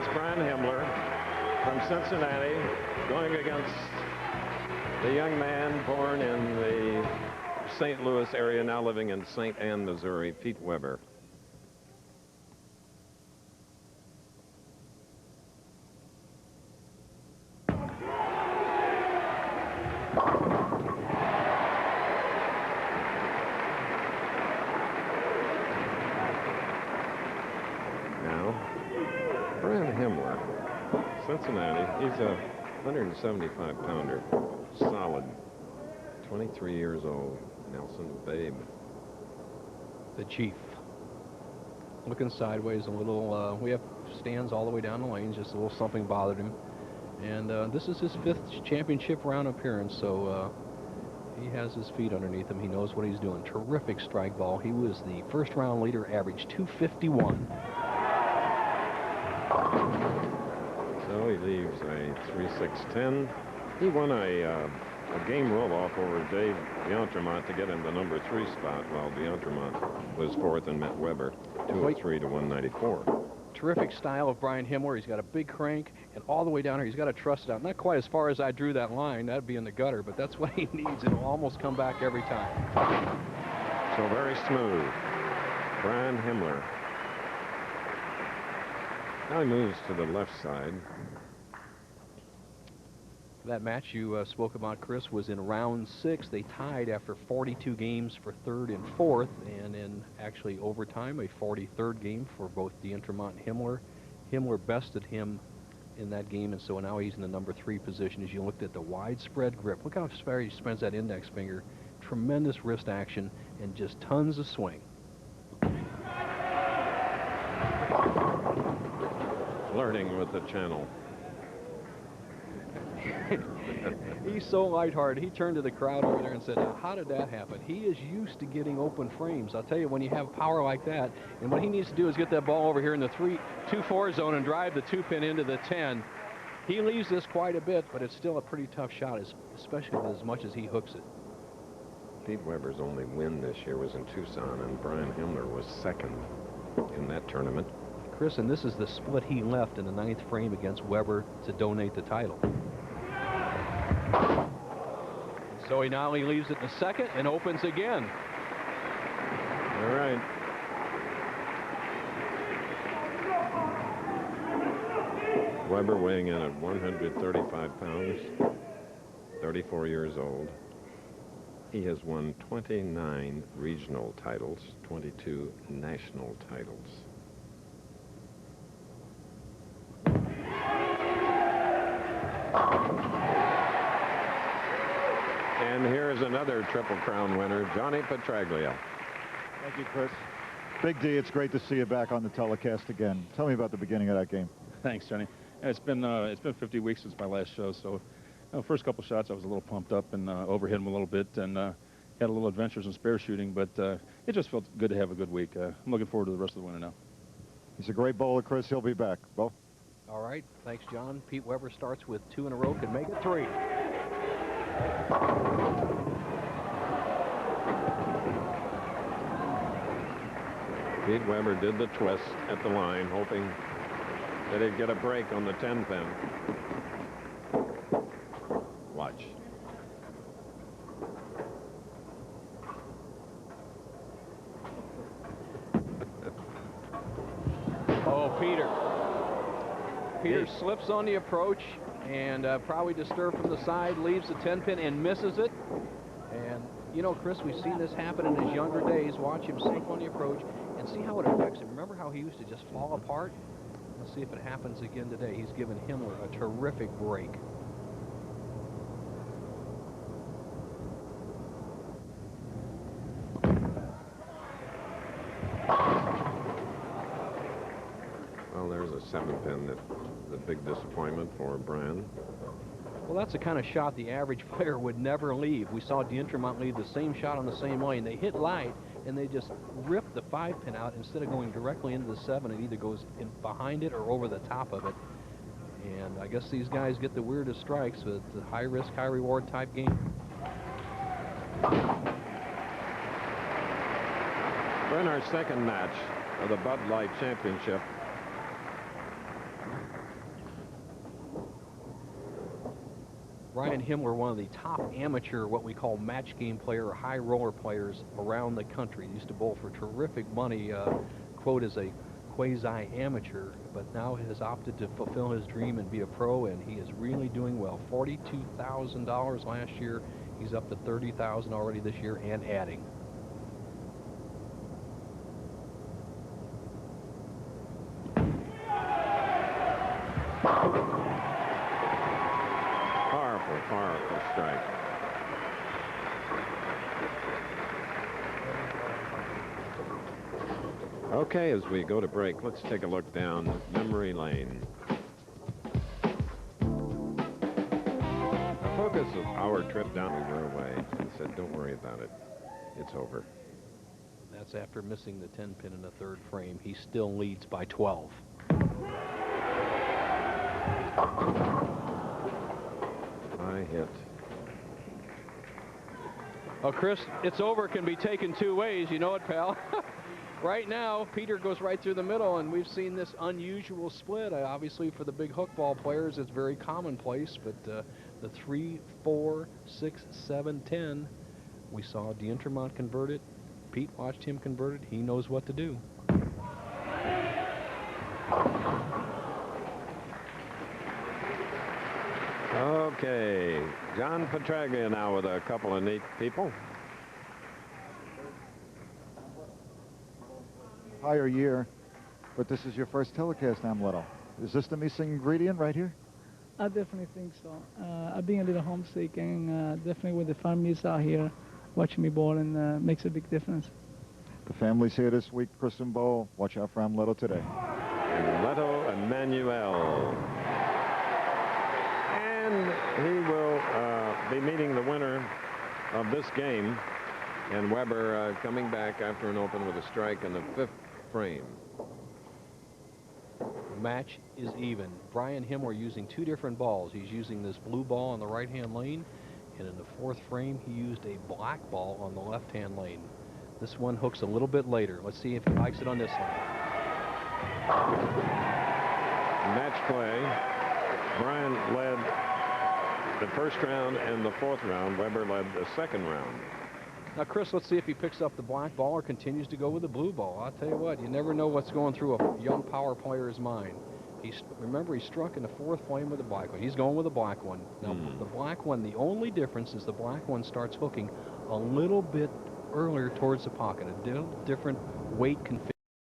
it's Brian Himmler from Cincinnati going against the young man born in the St. Louis area, now living in St. Anne, Missouri, Pete Weber. Cincinnati, he's a 175-pounder, solid, 23 years old, Nelson Babe. The Chief. Looking sideways a little, we have stands all the way down the lanes, just a little something bothered him. And this is his 5th championship round appearance, so he has his feet underneath him. He knows what he's doing. Terrific strike ball. He was the first round leader, averaged 251. So he leaves a 3-6-10. He won a game roll-off over Dave D'Entremont to get in the number 3 spot, while D'Entremont was 4th and met Weber 203 to 194. Terrific style of Brian Himmler. He's got a big crank, and all the way down here, he's got to trust it out. Not quite as far as I drew that line. That'd be in the gutter, but that's what he needs. It'll almost come back every time. So very smooth. Brian Himmler. Now he moves to the left side. That match you spoke about, Chris, was in round 6. They tied after 42 games for 3rd and 4th, and in actually overtime, a 43rd game for both D'Entremont and Himmler. Himmler bested him in that game, and so now he's in the number 3 position. As you looked at the widespread grip, look how far he spends that index finger. Tremendous wrist action and just tons of swing. Flirting with the channel. He's so lighthearted. He turned to the crowd over there and said, how did that happen? He is used to getting open frames. I'll tell you, when you have power like that, and what he needs to do is get that ball over here in the 2-4 zone and drive the 2-pin into the 10. He leaves this quite a bit, but it's still a pretty tough shot, especially as much as he hooks it. Pete Weber's only win this year was in Tucson, and Brian Himmler was 2nd in that tournament. Chris, and this is the split he left in the 9th frame against Weber to donate the title. So he not only leaves it in the 2nd and opens again. All right. Weber weighing in at 135 pounds, 34 years old. He has won 29 regional titles, 22 national titles. And here's another Triple Crown winner, Johnny Petraglia. Thank you, Chris. Big D, it's great to see you back on the telecast again. Tell me about the beginning of that game. Thanks, Johnny. It's been 50 weeks since my last show, so first couple shots I was a little pumped up and overhit him a little bit and had a little adventures in spare shooting, but it just felt good to have a good week. I'm looking forward to the rest of the winter now. He's a great bowler, Chris. He'll be back. Bo? All right. Thanks, John. Pete Weber starts with 2 in a row, could make it 3. Pete Weber did the twist at the line, hoping that he'd get a break on the 10-pin. Watch. Oh, Peter slips on the approach and probably disturbed from the side, leaves the 10-pin and misses it. And, you know, Chris, we've seen this happen in his younger days. Watch him slip on the approach and see how it affects him. Remember how he used to just fall apart? Let's see if it happens again today. He's given Himmler a terrific break. Well, there's a 7-pin that the big disappointment for Brian. Well, that's the kind of shot the average player would never leave. We saw D'Entremont leave the same shot on the same lane. They hit light, and they just rip the 5-pin out instead of going directly into the 7. It either goes in behind it or over the top of it. And I guess these guys get the weirdest strikes. So it's a high-risk, high-reward type game. We're in our second match of the Bud Light Championship. Brian Himmler, one of the top amateur, what we call match game player or high roller players around the country. He used to bowl for terrific money, quote, as a quasi-amateur, but now has opted to fulfill his dream and be a pro, and he is really doing well. $42,000 last year. He's up to $30,000 already this year and adding. Powerful strike. Okay, as we go to break, let's take a look down memory lane. The focus of our trip down, we were away and said, don't worry about it. It's over. That's after missing the 10-pin in the third frame. He still leads by 12. High hit. Oh, Chris, it's over can be taken two ways. You know it, pal. Right now, Peter goes right through the middle, and we've seen this unusual split. Obviously, for the big hook ball players, it's very commonplace, but the 3, 4, 6, 7, 10, we saw D'Entremont convert it. Pete watched him convert it. He knows what to do. Okay, John Petraglia now with a couple of neat people. Higher year, but this is your first telecast, Amuleto. Is this the missing ingredient right here? I definitely think so. I've been a little homesick, and definitely with the families out here watching me ball, and makes a big difference. The family's here this week, Chris and Bo. Watch out for Amuleto today. Leto Emmanuel. And he will be meeting the winner of this game. And Weber coming back after an open with a strike in the 5th frame. The match is even. Brian Himmler using two different balls. He's using this blue ball on the right-hand lane, and in the 4th frame, he used a black ball on the left-hand lane. This one hooks a little bit later. Let's see if he likes it on this one. Match play. Brian led the 1st round and the 4th round. Weber led the 2nd round. Now, Chris, let's see if he picks up the black ball or continues to go with the blue ball. I'll tell you what, you never know what's going through a young power player's mind. Remember, he struck in the 4th frame with the black one. He's going with the black one. Now, the black one, the only difference is the black one starts hooking a little bit earlier towards the pocket, a different weight configuration.